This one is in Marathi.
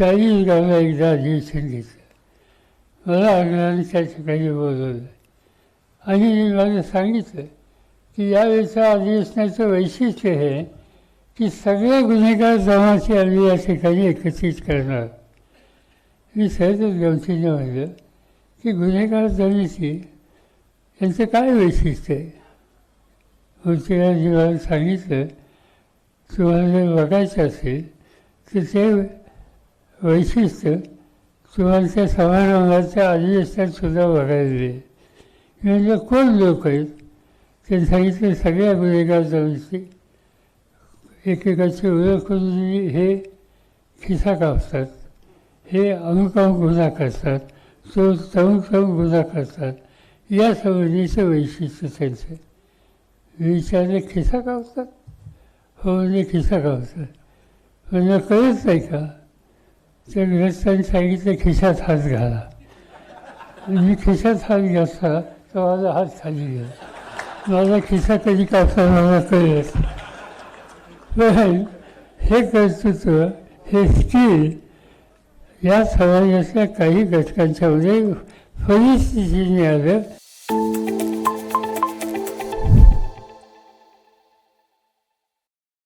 40 गावं एकदा अधिवेशन घेतलं. मला आग्रहाने त्या ठिकाणी बोलवलं आणि मला सांगितलं की यावेळेच्या अधिवेशनाचं वैशिष्ट्य हे की सगळे गुन्हेगार जमाती आम्ही या ठिकाणी एकत्रित करणार. मी सहजच गमतीने म्हणलं की गुन्हेगार जमाती यांचं काय वैशिष्ट्य आहे. मूर्तिराजी मला सांगितलं तुम्हाला जर बघायचं असेल तर ते वैशिष्ट्य तुम्हाला त्या समारंभाच्या अधिवेशनात सुद्धा बघायला मिळेल. म्हणजे कोण लोक आहेत ते सांगितलं सगळ्या गुन्हेगार जमाती एकेकाची ओळख करून दिली. हे खिसा कापतात, हे अमुक अमुक गुन्हा करतात, तो तमुक तमुक गुन्हा करतात, या संबंधीचं वैशिष्ट्य त्यांचं. मी विचारलं खिसा कापतात? हो म्हणजे खिसा कापतात. म्हणजे कळत नाही का? त्या ग्रस्तांनी सांगितलं खिशात हात घाला. मी खिशात हात घातला तर माझा हात खाली गेला. माझा खिसा कधी कापला मला कळत. पण हे कर्तृत्व, हे स्किल या समाजातल्या काही घटकांच्यामध्ये परिस्थितीने आलं